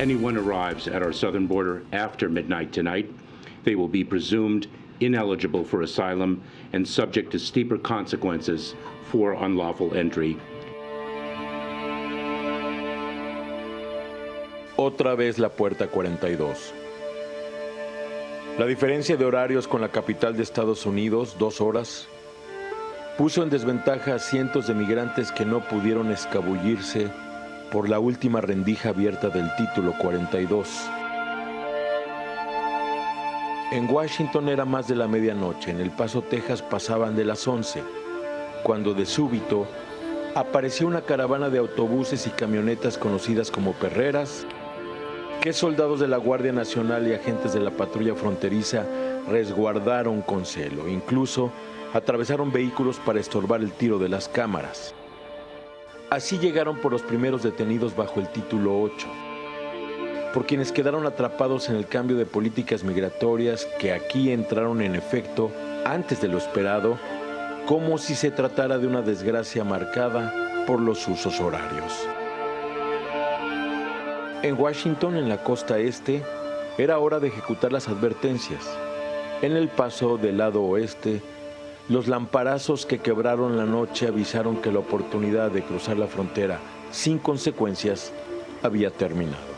anyone arrives at our southern border after midnight tonight, they will be presumed ineligible for asylum and subject to steeper consequences for unlawful entry. Otra vez la puerta 42. La diferencia de horarios con la capital de Estados Unidos, 2 horas, puso en desventaja a cientos de migrantes que no pudieron escabullirse por la última rendija abierta del título 42. En Washington era más de la medianoche, en El Paso, Texas pasaban de las 11, cuando de súbito apareció una caravana de autobuses y camionetas conocidas como perreras, que soldados de la Guardia Nacional y agentes de la patrulla fronteriza resguardaron con celo. Incluso atravesaron vehículos para estorbar el tiro de las cámaras. Así llegaron por los primeros detenidos bajo el título 8, por quienes quedaron atrapados en el cambio de políticas migratorias que aquí entraron en efecto antes de lo esperado, como si se tratara de una desgracia marcada por los usos horarios. En Washington, en la costa este, era hora de ejecutar las advertencias. En El Paso, del lado oeste, los lamparazos que quebraron la noche avisaron que la oportunidad de cruzar la frontera sin consecuencias había terminado.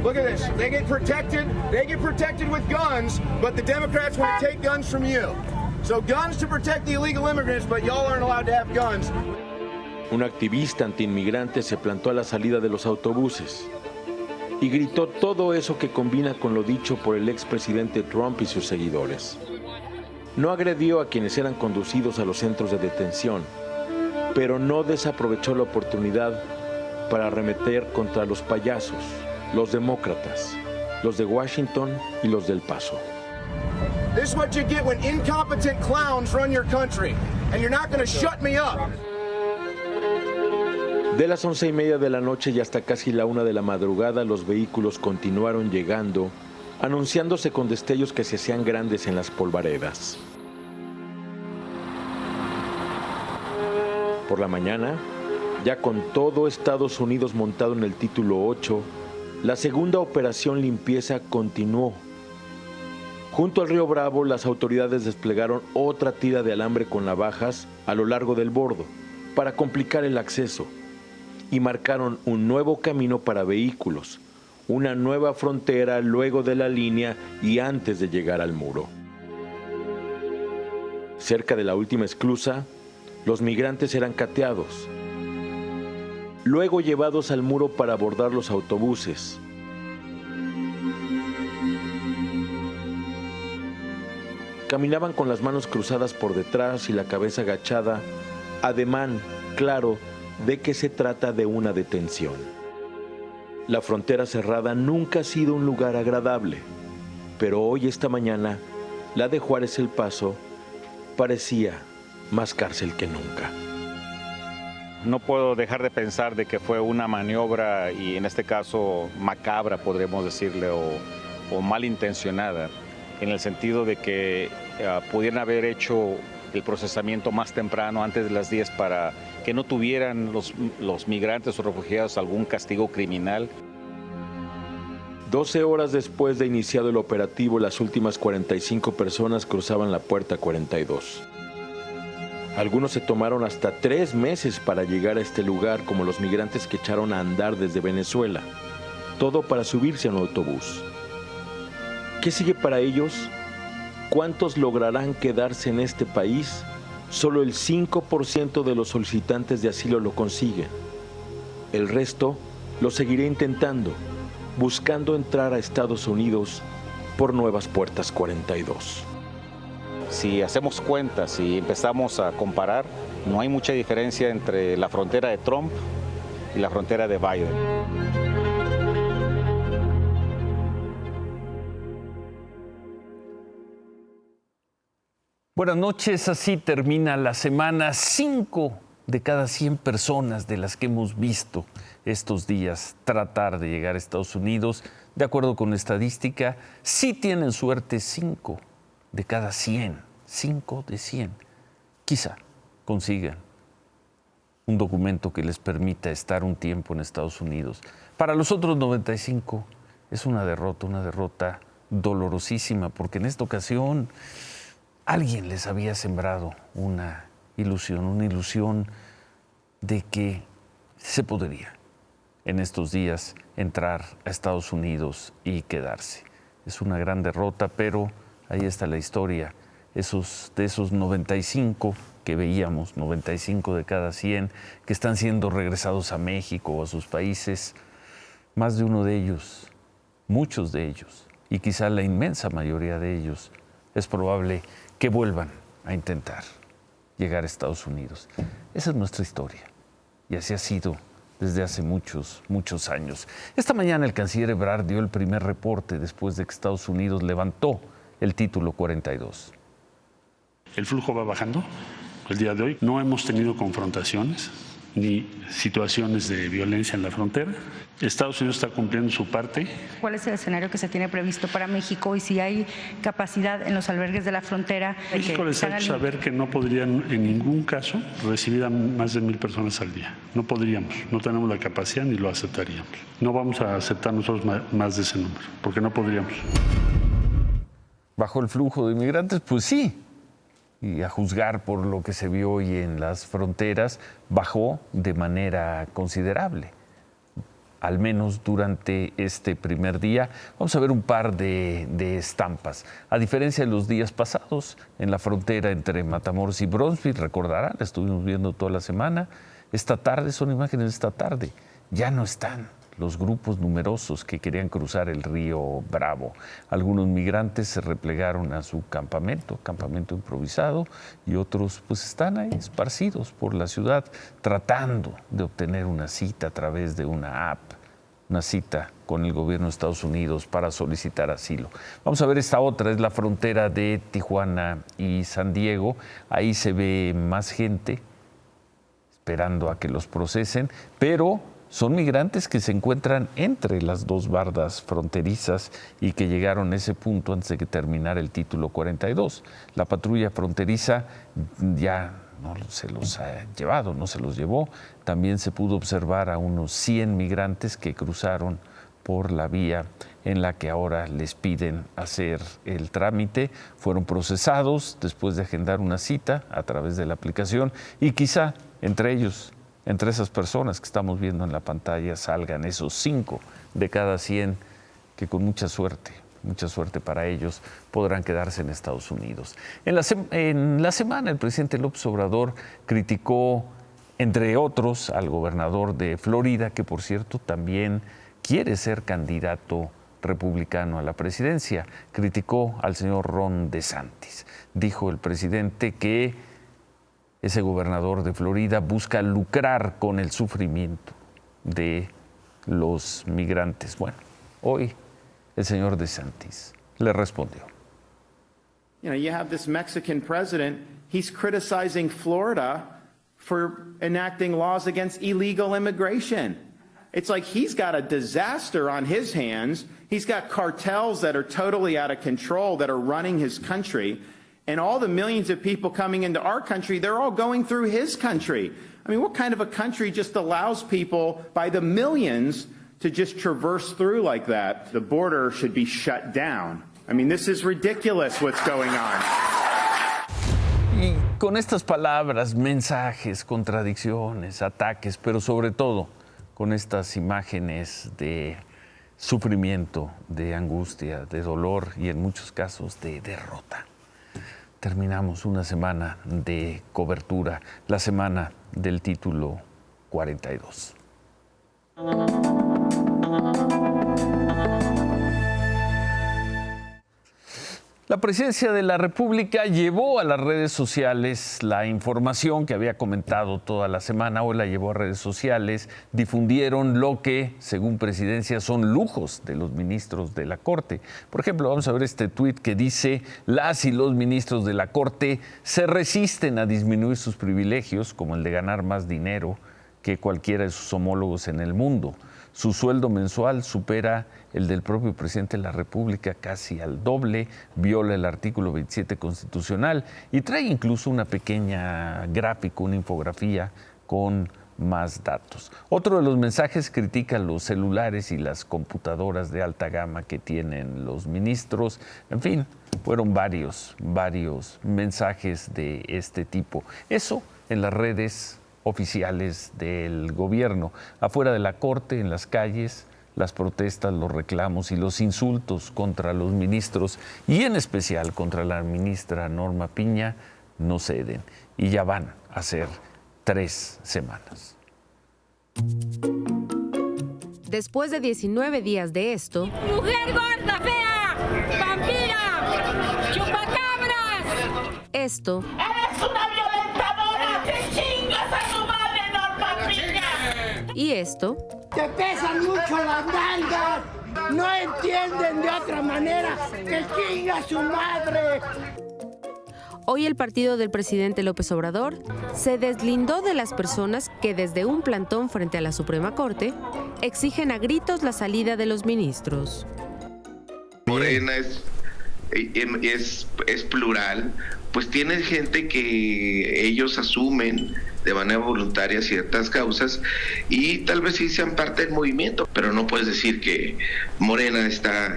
Look at this. They get protected with guns, but the Democrats want to take guns from you. So guns to protect the illegal immigrants, but y'all aren't allowed to have guns. Un activista antiinmigrante se plantó a la salida de los autobuses y gritó todo eso que combina con lo dicho por el expresidente Trump y sus seguidores. No agredió a quienes eran conducidos a los centros de detención, pero no desaprovechó la oportunidad para arremeter contra los payasos, los demócratas, los de Washington y los del Paso. This is what you get when incompetent clowns run your country, and you're not going to shut me up. De las 11:30 de la noche y hasta casi la 1 de la madrugada, los vehículos continuaron llegando, anunciándose con destellos que se hacían grandes en las polvaredas. Por la mañana, ya con todo Estados Unidos montado en el título 8, la segunda operación limpieza continuó. Junto al río Bravo, las autoridades desplegaron otra tira de alambre con navajas a lo largo del bordo para complicar el acceso y marcaron un nuevo camino para vehículos, una nueva frontera luego de la línea y antes de llegar al muro. Cerca de la última esclusa, los migrantes eran cateados, luego llevados al muro para abordar los autobuses. Caminaban con las manos cruzadas por detrás y la cabeza agachada, ademán claro de que se trata de una detención. La frontera cerrada nunca ha sido un lugar agradable, pero hoy, esta mañana, la de Juárez El Paso parecía más cárcel que nunca. No puedo dejar de pensar de que fue una maniobra, y en este caso macabra, podríamos decirle, o malintencionada, en el sentido de que pudieran haber hecho el procesamiento más temprano, antes de las 10, para que no tuvieran los migrantes o refugiados algún castigo criminal. 12 horas después de iniciado el operativo, las últimas 45 personas cruzaban la puerta 42. Algunos se tomaron hasta 3 meses para llegar a este lugar, como los migrantes que echaron a andar desde Venezuela, todo para subirse a un autobús. ¿Qué sigue para ellos? ¿Cuántos lograrán quedarse en este país? Solo el 5% de los solicitantes de asilo lo consiguen. El resto lo seguirá intentando, buscando entrar a Estados Unidos por nuevas puertas 42. Si hacemos cuentas y empezamos a comparar, no hay mucha diferencia entre la frontera de Trump y la frontera de Biden. Buenas noches, así termina la semana. 5 de cada 100 personas de las que hemos visto estos días tratar de llegar a Estados Unidos, de acuerdo con estadística, sí tienen suerte. 5 de cada 100, 5 de 100, quizá consigan un documento que les permita estar un tiempo en Estados Unidos. Para los otros 95 es una derrota dolorosísima, porque en esta ocasión alguien les había sembrado una ilusión de que se podría en estos días entrar a Estados Unidos y quedarse. Es una gran derrota, pero ahí está la historia. De esos 95 que veíamos, 95 de cada 100 que están siendo regresados a México o a sus países, más de uno de ellos, muchos de ellos, y quizá la inmensa mayoría de ellos, es probable que vuelvan a intentar llegar a Estados Unidos. Esa es nuestra historia, y así ha sido desde hace muchos años. Esta mañana el canciller Ebrard dio el primer reporte después de que Estados Unidos levantó el título 42. El flujo va bajando. El día de hoy no hemos tenido confrontaciones ni situaciones de violencia en la frontera. Estados Unidos está cumpliendo su parte. ¿Cuál es el escenario que se tiene previsto para México y si hay capacidad en los albergues de la frontera? México les ha hecho saber que no podrían en ningún caso recibir a más de 1,000 personas al día. No podríamos, no tenemos la capacidad ni lo aceptaríamos. No vamos a aceptar nosotros más de ese número, porque no podríamos. ¿Bajó el flujo de inmigrantes? Pues sí. Y a juzgar por lo que se vio hoy en las fronteras, bajó de manera considerable, al menos durante este primer día. Vamos a ver un par de estampas. A diferencia de los días pasados, en la frontera entre Matamoros y Bronzeville, recordarán, la estuvimos viendo toda la semana, esta tarde, son imágenes de esta tarde, ya no están los grupos numerosos que querían cruzar el río Bravo. Algunos migrantes se replegaron a su campamento improvisado, y otros pues están ahí esparcidos por la ciudad tratando de obtener una cita a través de una app, una cita con el gobierno de Estados Unidos para solicitar asilo. Vamos a ver esta otra, es la frontera de Tijuana y San Diego. Ahí se ve más gente esperando a que los procesen, pero son migrantes que se encuentran entre las dos bardas fronterizas y que llegaron a ese punto antes de que terminara el título 42. La patrulla fronteriza ya no se los ha llevado, no se los llevó. También se pudo observar a unos 100 migrantes que cruzaron por la vía en la que ahora les piden hacer el trámite. Fueron procesados después de agendar una cita a través de la aplicación, y quizá entre ellos, entre esas personas que estamos viendo en la pantalla, salgan esos 5 de cada 100 que con mucha suerte para ellos, podrán quedarse en Estados Unidos. En la semana, el presidente López Obrador criticó, entre otros, al gobernador de Florida, que por cierto también quiere ser candidato republicano a la presidencia. Criticó al señor Ron DeSantis. Dijo el presidente que ese gobernador de Florida busca lucrar con el sufrimiento de los migrantes. Bueno, hoy el señor DeSantis le respondió. You know, you have this Mexican president, he's criticizing Florida for enacting laws against illegal immigration. It's like he's got a disaster on his hands. He's got cartels that are totally out of control that are running his country. And all the millions of people coming into our country, they're all going through his country. I mean, what kind of a country just allows people by the millions to just traverse through like that? The border should be shut down. I mean, this is ridiculous what's going on. Y con estas palabras, mensajes, contradicciones, ataques, pero sobre todo con estas imágenes de sufrimiento, de angustia, de dolor y en muchos casos de derrota, terminamos una semana de cobertura, la semana del título 42. La Presidencia de la República llevó a las redes sociales la información que había comentado toda la semana. Hoy la llevó a redes sociales, difundieron lo que, según Presidencia, son lujos de los ministros de la Corte. Por ejemplo, vamos a ver este tuit que dice: las y los ministros de la Corte se resisten a disminuir sus privilegios, como el de ganar más dinero que cualquiera de sus homólogos en el mundo. Su sueldo mensual supera el del propio presidente de la República casi al doble, viola el artículo 27 constitucional y trae incluso una pequeña gráfica, una infografía con más datos. Otro de los mensajes critica los celulares y las computadoras de alta gama que tienen los ministros. En fin, fueron varios mensajes de este tipo. Eso en las redes oficiales del gobierno. Afuera de la Corte, en las calles, las protestas, los reclamos y los insultos contra los ministros y en especial contra la ministra Norma Piña no ceden y ya van a ser 3 semanas. Después de 19 días de esto... ¡Mujer gorda, fea! ¡Vampira! ¡Chupacabras! Esto... ¡Eres una violentadora! ¡Te chingas a tu madre, Norma Piña! Y esto... ¡Te pesan mucho las nalgas! ¡No entienden de otra manera que chinga su madre! Hoy el partido del presidente López Obrador se deslindó de las personas que desde un plantón frente a la Suprema Corte exigen a gritos la salida de los ministros. Morena es plural, pues tiene gente que ellos asumen de manera voluntaria ciertas causas y tal vez sí sean parte del movimiento, pero no puedes decir que Morena está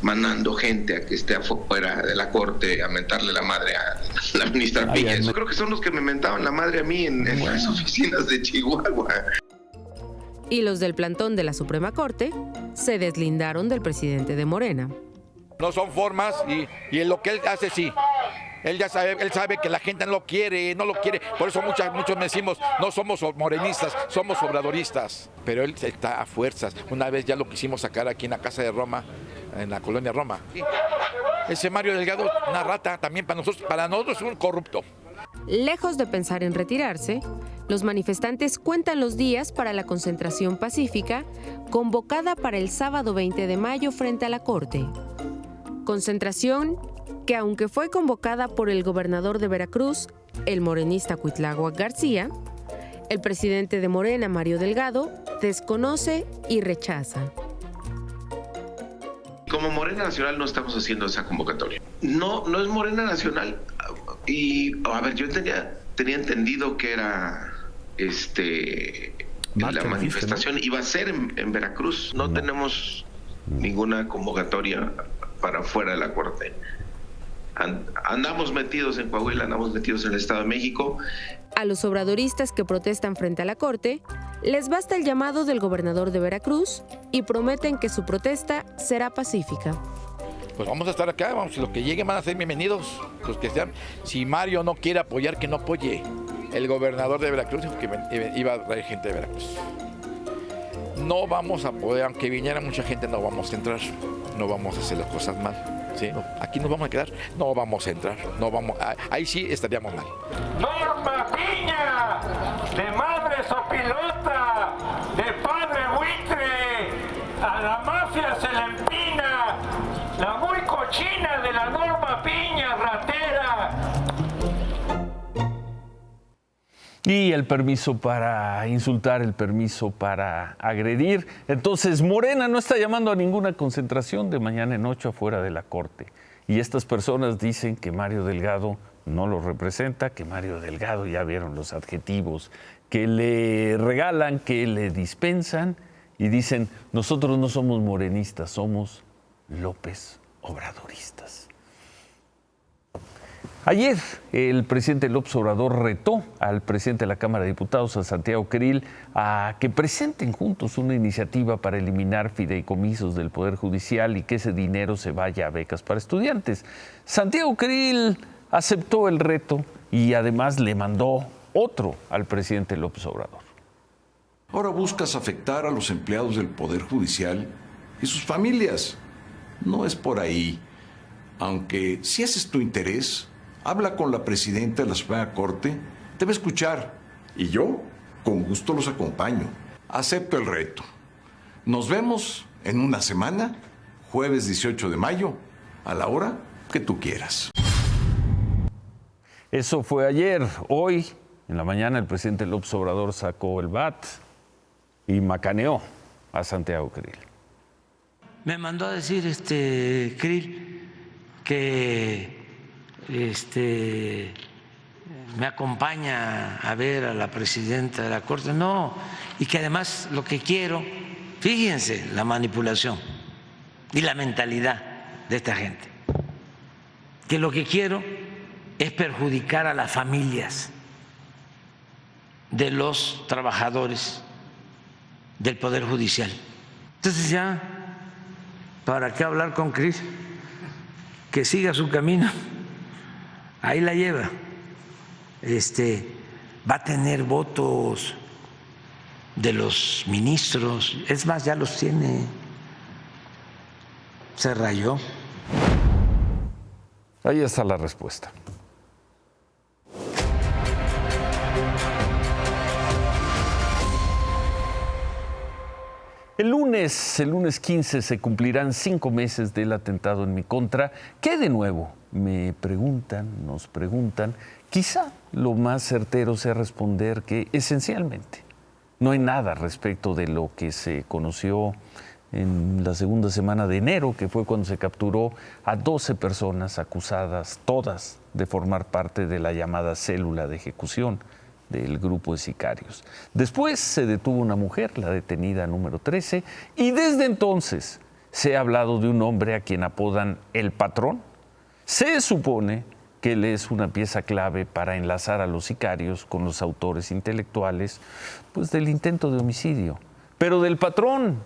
mandando gente a que esté afuera de la Corte a mentarle la madre a la ministra Piña. Yo creo que son los que me mentaban la madre a mí en las oficinas de Chihuahua. Y los del plantón de la Suprema Corte se deslindaron del presidente de Morena. No son formas y en lo que él hace sí. Él sabe que la gente no lo quiere. Por eso muchos me decimos, no somos morenistas, somos obradoristas. Pero él está a fuerzas. Una vez ya lo quisimos sacar aquí en la Casa de Roma, en la colonia Roma. Ese Mario Delgado, una rata también para nosotros es un corrupto. Lejos de pensar en retirarse, los manifestantes cuentan los días para la concentración pacífica convocada para el sábado 20 de mayo frente a la Corte. Concentración que, aunque fue convocada por el gobernador de Veracruz, el morenista Cuitláhuac García, el presidente de Morena, Mario Delgado, desconoce y rechaza. Como Morena Nacional no estamos haciendo esa convocatoria. No es Morena Nacional. Y, a ver, yo tenía entendido que era la manifestación iba a ser en Veracruz. No tenemos ninguna convocatoria para fuera de la Corte. Andamos metidos en Coahuila, andamos metidos en el Estado de México. A los obradoristas que protestan frente a la Corte, les basta el llamado del gobernador de Veracruz y prometen que su protesta será pacífica. Pues vamos a estar acá, si los que lleguen van a ser bienvenidos. Los que sean, si Mario no quiere apoyar, que no apoye. El gobernador de Veracruz dijo que iba a traer gente de Veracruz. No vamos a poder, aunque viniera mucha gente, no vamos a entrar. No vamos a hacer las cosas mal. ¿Sí? Aquí nos vamos a quedar, no vamos a entrar, ahí sí estaríamos mal. ¡Norma Piña! ¡De madre sopilota! ¡De padre buitre! ¡A la mafia se le empina! ¡La muy cochina de la Norma Piña, ratera! Y el permiso para insultar, el permiso para agredir. Entonces, Morena no está llamando a ninguna concentración de mañana en 8 afuera de la Corte. Y estas personas dicen que Mario Delgado no los representa, que Mario Delgado, ya vieron los adjetivos que le regalan, que le dispensan, y dicen, nosotros no somos morenistas, somos López Obradoristas. Ayer el presidente López Obrador retó al presidente de la Cámara de Diputados, a Santiago Creel, a que presenten juntos una iniciativa para eliminar fideicomisos del Poder Judicial y que ese dinero se vaya a becas para estudiantes. Santiago Creel aceptó el reto y además le mandó otro al presidente López Obrador. Ahora buscas afectar a los empleados del Poder Judicial y sus familias. No es por ahí. Aunque si ese es tu interés, habla con la presidenta de la Suprema Corte, te va a escuchar. Y yo, con gusto los acompaño. Acepto el reto. Nos vemos en una semana, jueves 18 de mayo, a la hora que tú quieras. Eso fue ayer. Hoy, en la mañana, el presidente López Obrador sacó el bat y macaneó a Santiago Creel. Me mandó a decir Creel que me acompaña a ver a la presidenta de la Corte, no, y que además lo que quiero, fíjense la manipulación y la mentalidad de esta gente, que lo que quiero es perjudicar a las familias de los trabajadores del Poder Judicial. Entonces ya, ¿para qué hablar con Cris? Que siga su camino, ahí la lleva. Va a tener votos de los ministros, es más, ya los tiene, se rayó. Ahí está la respuesta. El lunes 15 se cumplirán 5 meses del atentado en mi contra. ¿Qué de nuevo? Nos preguntan. Quizá lo más certero sea responder que esencialmente no hay nada respecto de lo que se conoció en la segunda semana de enero, que fue cuando se capturó a 12 personas acusadas, todas de formar parte de la llamada célula de ejecución del grupo de sicarios. Después se detuvo una mujer, la detenida número 13, y desde entonces se ha hablado de un hombre a quien apodan el Patrón. Se supone que él es una pieza clave para enlazar a los sicarios con los autores intelectuales, pues, del intento de homicidio. Pero del Patrón,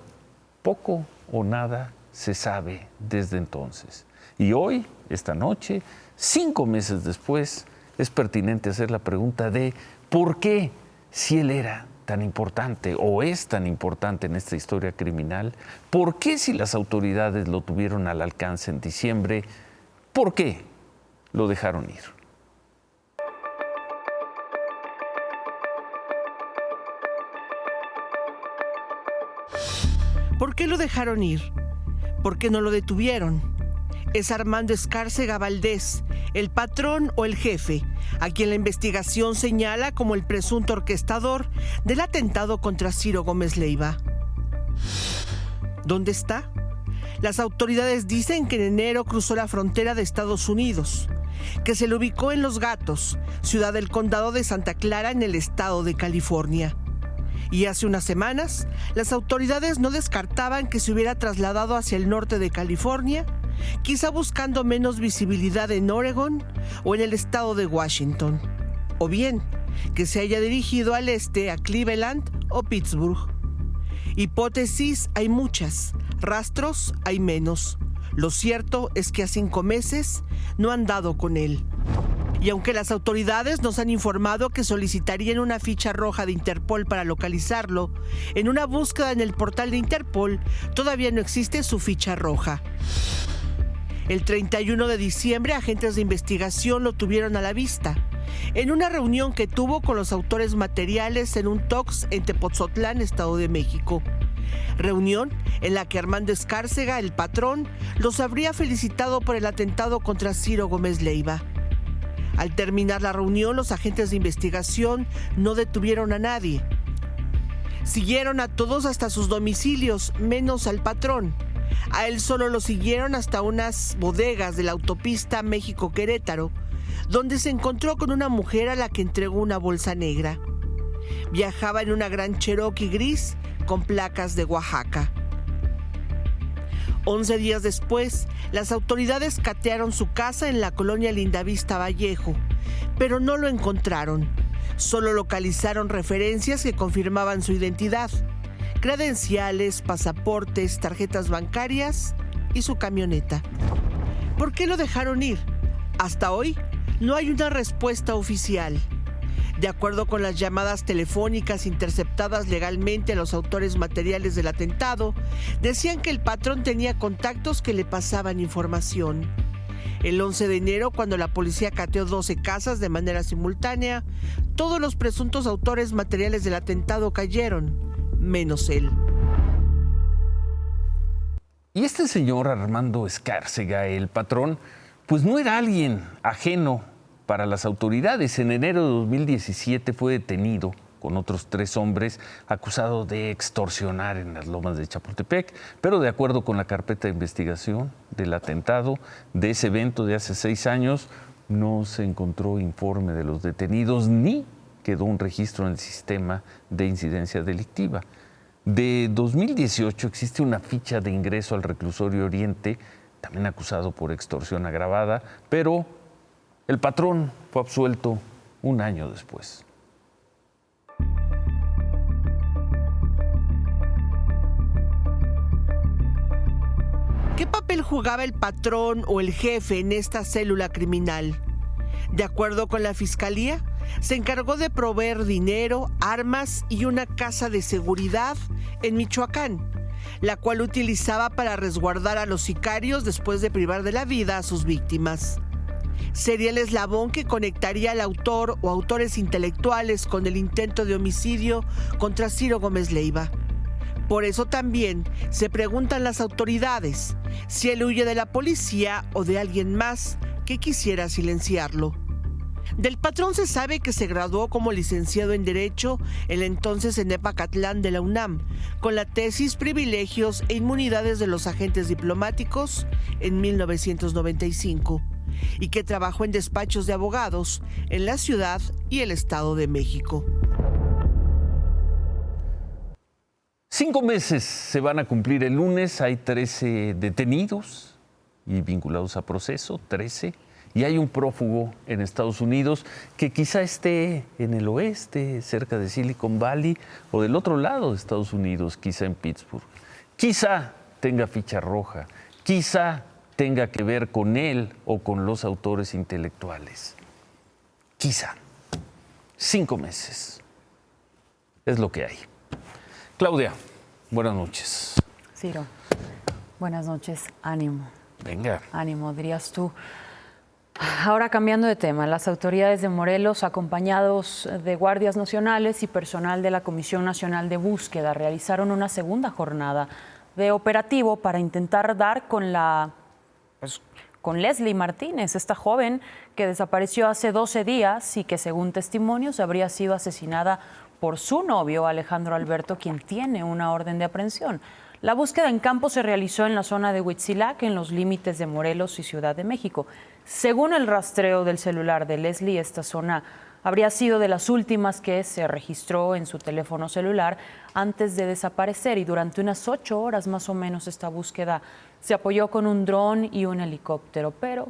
poco o nada se sabe desde entonces. Y hoy, esta noche, 5 meses después, es pertinente hacer la pregunta de ¿por qué, si él era tan importante o es tan importante en esta historia criminal, por qué, si las autoridades lo tuvieron al alcance en diciembre, por qué lo dejaron ir? ¿Por qué lo dejaron ir? ¿Por qué no lo detuvieron? Es Armando Escárcega Valdés, el patrón o el jefe, a quien la investigación señala como el presunto orquestador del atentado contra Ciro Gómez Leiva. ¿Dónde está? Las autoridades dicen que en enero cruzó la frontera de Estados Unidos, que se lo ubicó en Los Gatos, ciudad del condado de Santa Clara en el estado de California. Y hace unas semanas, las autoridades no descartaban que se hubiera trasladado hacia el norte de California, quizá buscando menos visibilidad en Oregon o en el estado de Washington, o bien que se haya dirigido al este a Cleveland o Pittsburgh. Hipótesis hay muchas, rastros hay menos. Lo cierto es que a 5 meses no han dado con él. Y aunque las autoridades nos han informado que solicitarían una ficha roja de Interpol para localizarlo, en una búsqueda en el portal de Interpol todavía no existe su ficha roja. El 31 de diciembre, agentes de investigación lo tuvieron a la vista, en una reunión que tuvo con los autores materiales en un Tox en Tepoztlán, Estado de México. Reunión en la que Armando Escárcega, el patrón, los habría felicitado por el atentado contra Ciro Gómez Leiva. Al terminar la reunión, los agentes de investigación no detuvieron a nadie. Siguieron a todos hasta sus domicilios, menos al patrón. A él solo lo siguieron hasta unas bodegas de la autopista México-Querétaro, donde se encontró con una mujer a la que entregó una bolsa negra. Viajaba en una gran Cherokee gris con placas de Oaxaca. 11 días después, las autoridades catearon su casa en la colonia Lindavista Vallejo, pero no lo encontraron. Solo localizaron referencias que confirmaban su identidad: credenciales, pasaportes, tarjetas bancarias y su camioneta. ¿Por qué lo dejaron ir? Hasta hoy no hay una respuesta oficial. De acuerdo con las llamadas telefónicas interceptadas legalmente a los autores materiales del atentado, decían que el patrón tenía contactos que le pasaban información. El 11 de enero, cuando la policía cateó 12 casas de manera simultánea, todos los presuntos autores materiales del atentado cayeron, menos él. Y este señor Armando Escárcega, el patrón, pues no era alguien ajeno para las autoridades. En enero de 2017 fue detenido con otros 3 hombres acusado de extorsionar en las lomas de Chapultepec, pero de acuerdo con la carpeta de investigación del atentado de ese evento de hace 6 años, no se encontró informe de los detenidos ni quedó un registro en el sistema de incidencia delictiva. De 2018 existe una ficha de ingreso al reclusorio Oriente, también acusado por extorsión agravada, pero el patrón fue absuelto un año después. ¿Qué papel jugaba el patrón o el jefe en esta célula criminal? De acuerdo con la Fiscalía, se encargó de proveer dinero, armas y una casa de seguridad en Michoacán, la cual utilizaba para resguardar a los sicarios después de privar de la vida a sus víctimas. Sería el eslabón que conectaría al autor o autores intelectuales con el intento de homicidio contra Ciro Gómez Leiva. Por eso también se preguntan las autoridades si él huye de la policía o de alguien más que quisiera silenciarlo. Del patrón se sabe que se graduó como licenciado en Derecho en la entonces Enepacatlán de la UNAM, con la tesis Privilegios e Inmunidades de los Agentes Diplomáticos en 1995, y que trabajó en despachos de abogados en la Ciudad y el Estado de México. 5 meses se van a cumplir el lunes. Hay 13 detenidos y vinculados a proceso, 13. Y hay un prófugo en Estados Unidos que quizá esté en el oeste, cerca de Silicon Valley, o del otro lado de Estados Unidos, quizá en Pittsburgh. Quizá tenga ficha roja, quizá tenga que ver con él o con los autores intelectuales. Quizá. 5 meses. Es lo que hay. Claudia, buenas noches. Ciro, buenas noches. Ánimo. Venga. Ánimo, dirías tú. Ahora cambiando de tema, las autoridades de Morelos, acompañados de guardias nacionales y personal de la Comisión Nacional de Búsqueda, realizaron una segunda jornada de operativo para intentar dar con con Leslie Martínez, esta joven que desapareció hace 12 días y que, según testimonios, habría sido asesinada por su novio, Alejandro Alberto, quien tiene una orden de aprehensión. La búsqueda en campo se realizó en la zona de Huitzilac, en los límites de Morelos y Ciudad de México. Según el rastreo del celular de Leslie, esta zona habría sido de las últimas que se registró en su teléfono celular antes de desaparecer, y durante unas 8 horas más o menos esta búsqueda se apoyó con un dron y un helicóptero, pero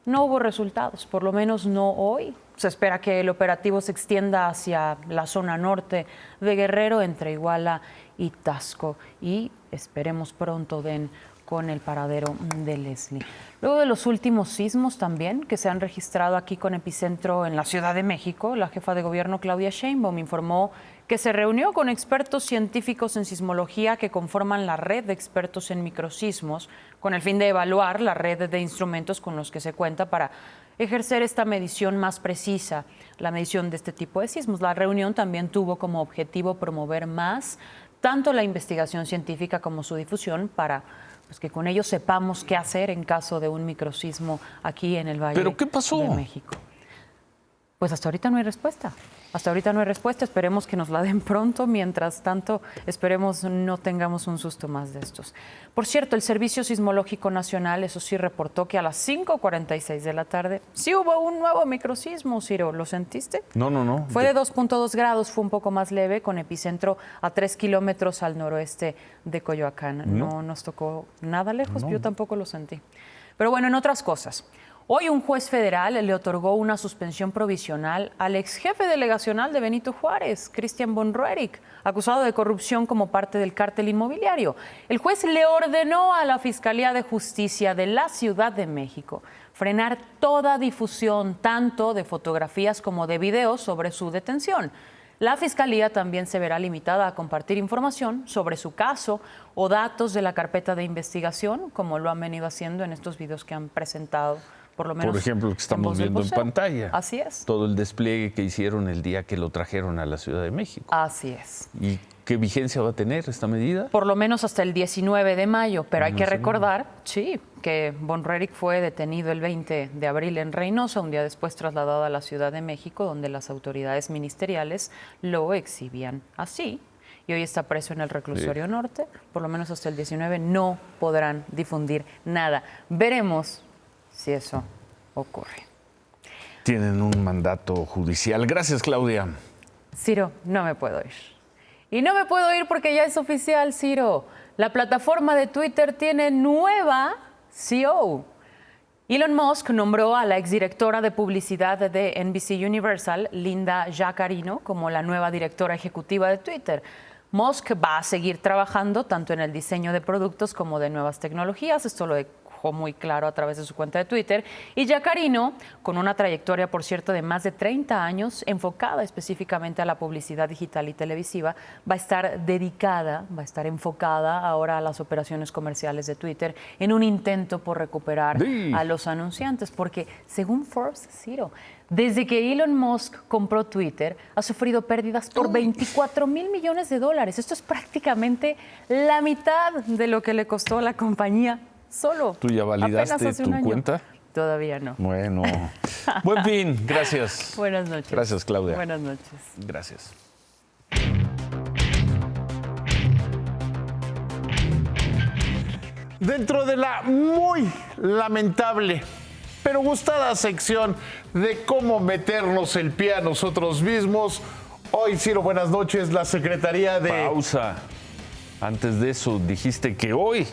no hubo resultados, por lo menos no hoy. Se espera que el operativo se extienda hacia la zona norte de Guerrero, entre Iguala y Taxco, y esperemos pronto den con el paradero de Leslie. Luego de los últimos sismos también que se han registrado aquí con epicentro en la Ciudad de México, la jefa de gobierno Claudia Sheinbaum informó que se reunió con expertos científicos en sismología que conforman la red de expertos en microsismos con el fin de evaluar la red de instrumentos con los que se cuenta para ejercer esta medición más precisa, la medición de este tipo de sismos. La reunión también tuvo como objetivo promover más tanto la investigación científica como su difusión para que con ello sepamos qué hacer en caso de un microsismo aquí en el Valle ¿Pero qué pasó? de México. Pues hasta ahorita no hay respuesta. Hasta ahorita no hay respuesta. Esperemos que nos la den pronto. Mientras tanto, esperemos no tengamos un susto más de estos. Por cierto, el Servicio Sismológico Nacional, eso sí, reportó que a las 5:46 de la tarde sí hubo un nuevo microsismo, Ciro. ¿Lo sentiste? No. Fue de 2.2 grados, fue un poco más leve, con epicentro a 3 kilómetros al noroeste de Coyoacán. No nos tocó nada lejos, yo tampoco lo sentí. Pero bueno, en otras cosas. Hoy un juez federal le otorgó una suspensión provisional al ex jefe delegacional de Benito Juárez, Christian von Roerich, acusado de corrupción como parte del cártel inmobiliario. El juez le ordenó a la Fiscalía de Justicia de la Ciudad de México frenar toda difusión, tanto de fotografías como de videos, sobre su detención. La Fiscalía también se verá limitada a compartir información sobre su caso o datos de la carpeta de investigación, como lo han venido haciendo en estos videos que han presentado. Por ejemplo, lo que estamos viendo en pantalla. Así es. Todo el despliegue que hicieron el día que lo trajeron a la Ciudad de México. Así es. ¿Y qué vigencia va a tener esta medida? Por lo menos hasta el 19 de mayo, pero hay que recordar, que von Roerich fue detenido el 20 de abril en Reynosa, un día después trasladado a la Ciudad de México, donde las autoridades ministeriales lo exhibían así. Y hoy está preso en el reclusorio norte. Por lo menos hasta el 19 no podrán difundir nada. Veremos si eso ocurre. tienen un mandato judicial. Gracias, Claudia. Ciro, no me puedo ir. Y no me puedo ir porque ya es oficial, Ciro. La plataforma de Twitter tiene nueva CEO. Elon Musk nombró a la exdirectora de publicidad de NBC Universal, Linda Yaccarino, como la nueva directora ejecutiva de Twitter. Musk va a seguir trabajando tanto en el diseño de productos como de nuevas tecnologías. Esto lo dejó muy claro a través de su cuenta de Twitter. Y Yaccarino, con una trayectoria, por cierto, de más de 30 años, enfocada específicamente a la publicidad digital y televisiva, va a estar enfocada ahora a las operaciones comerciales de Twitter en un intento por recuperar a los anunciantes. Porque, según Forbes, Ciro, desde que Elon Musk compró Twitter, ha sufrido pérdidas por $24 mil millones. Esto es prácticamente la mitad de lo que le costó a la compañía solo. ¿Tú ya validaste tu cuenta? Todavía no. Bueno. Buen fin. Gracias. Buenas noches. Gracias, Claudia. Buenas noches. Gracias. Dentro de la muy lamentable pero gustada sección de cómo meternos el pie a nosotros mismos, hoy, Ciro, buenas noches, la Secretaría de... Pausa. Antes de eso, dijiste que hoy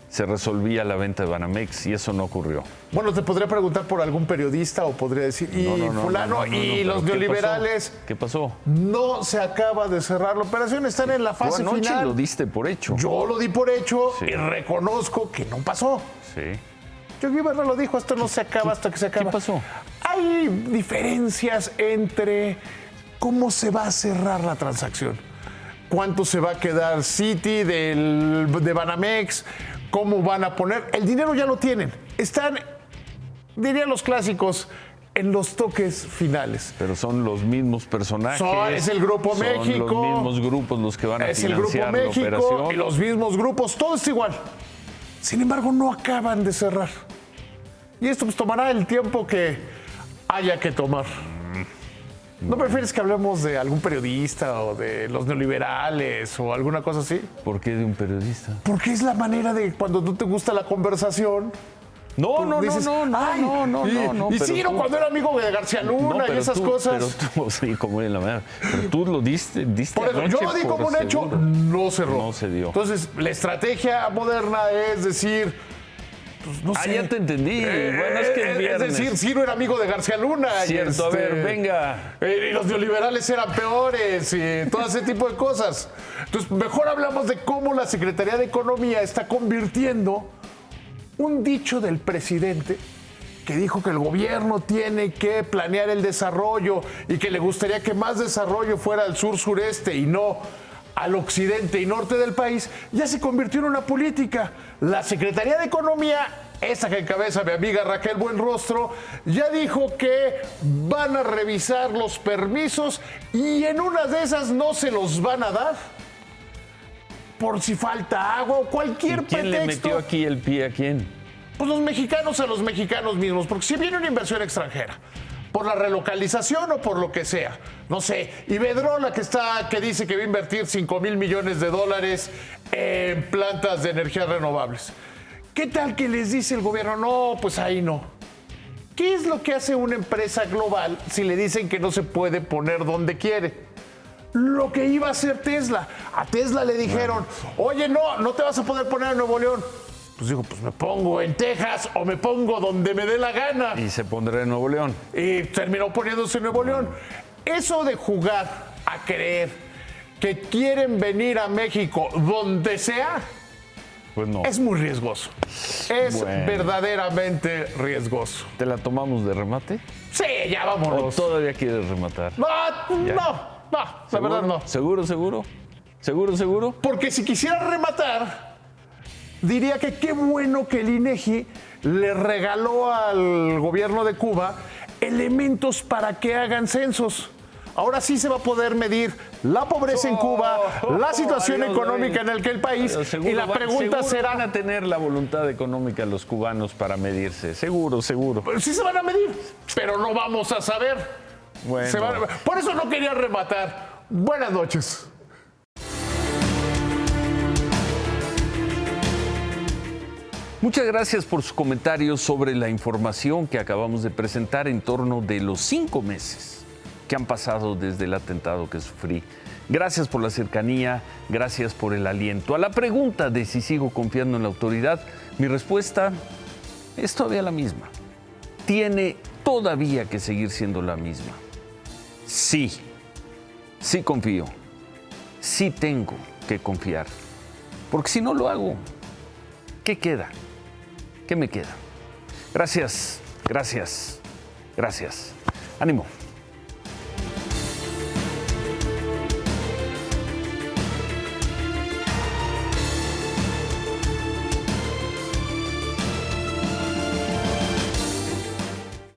se resolvía la venta de Banamex y eso no ocurrió. Bueno, te podría preguntar por algún periodista o podría decir, fulano, y los neoliberales... ¿Qué pasó? No se acaba de cerrar la operación, están en la fase anoche final. Lo diste por hecho. Yo lo di por hecho y reconozco que no pasó. Sí. Joe Biden lo dijo, esto no se acaba hasta que se acaba. ¿Qué pasó? Hay diferencias entre cómo se va a cerrar la transacción. ¿Cuánto se va a quedar Citi de Banamex? ¿Cómo van a poner? El dinero ya lo tienen. Están, dirían los clásicos, en los toques finales. Pero son los mismos personajes. Es el Grupo México. Son los mismos grupos los que van a financiar la operación. Es el Grupo México y los mismos grupos. Todo está igual. Sin embargo, no acaban de cerrar. Y esto pues tomará el tiempo que haya que tomar. ¿No prefieres que hablemos de algún periodista o de los neoliberales o alguna cosa así? ¿Por qué de un periodista? Porque es la manera de cuando no te gusta la conversación. No. Y Ciro cuando era amigo de García Luna y esas cosas. Pero tú, sí, como en la manera. Pero tú lo diste por eso, yo lo di como un hecho, no cerró. No se dio. Entonces, la estrategia moderna es decir, pues no sé. Ya te entendí. Bueno, es que es viernes. Es decir, Ciro era amigo de García Luna. Cierto, a ver, venga. Y los neoliberales eran peores y todo ese tipo de cosas. Entonces, mejor hablamos de cómo la Secretaría de Economía está convirtiendo un dicho del presidente que dijo que el gobierno tiene que planear el desarrollo y que le gustaría que más desarrollo fuera al sur-sureste y no al occidente y norte del país, ya se convirtió en una política. La Secretaría de Economía, esa que encabeza mi amiga Raquel Buenrostro, ya dijo que van a revisar los permisos y en una de esas no se los van a dar por si falta agua o cualquier pretexto. ¿Quién le metió aquí el pie a quién? Pues los mexicanos a los mexicanos mismos, porque si viene una inversión extranjera, por la relocalización o por lo que sea, no sé, Iberdrola que dice que va a invertir $5,000 millones en plantas de energías renovables. ¿Qué tal que les dice el gobierno? No, pues ahí no. ¿Qué es lo que hace una empresa global si le dicen que no se puede poner donde quiere? Lo que iba a hacer Tesla. A Tesla le dijeron, oye, no te vas a poder poner en Nuevo León. Pues digo, pues me pongo en Texas o me pongo donde me dé la gana. Y se pondrá en Nuevo León. Y terminó poniéndose en Nuevo León. Eso de jugar a creer que quieren venir a México donde sea, pues no. Es muy riesgoso. Es verdaderamente riesgoso. ¿Te la tomamos de remate? Sí, ya vámonos. ¿O todavía quieres rematar? No, la verdad no. ¿Seguro? Porque si quisiera rematar, diría que qué bueno que el INEGI le regaló al gobierno de Cuba elementos para que hagan censos. Ahora sí se va a poder medir la pobreza en Cuba, la situación económica en el país, y la pregunta será... van a tener la voluntad económica los cubanos para medirse, seguro. Pero sí se van a medir, pero no vamos a saber. Bueno. Por eso no quería rematar. Buenas noches. Muchas gracias por sus comentarios sobre la información que acabamos de presentar en torno de los 5 meses que han pasado desde el atentado que sufrí. Gracias por la cercanía, gracias por el aliento. A la pregunta de si sigo confiando en la autoridad, mi respuesta es todavía la misma. Tiene todavía que seguir siendo la misma. Sí confío, sí tengo que confiar, porque si no lo hago, ¿qué queda? ¿Qué me queda? Gracias. Ánimo.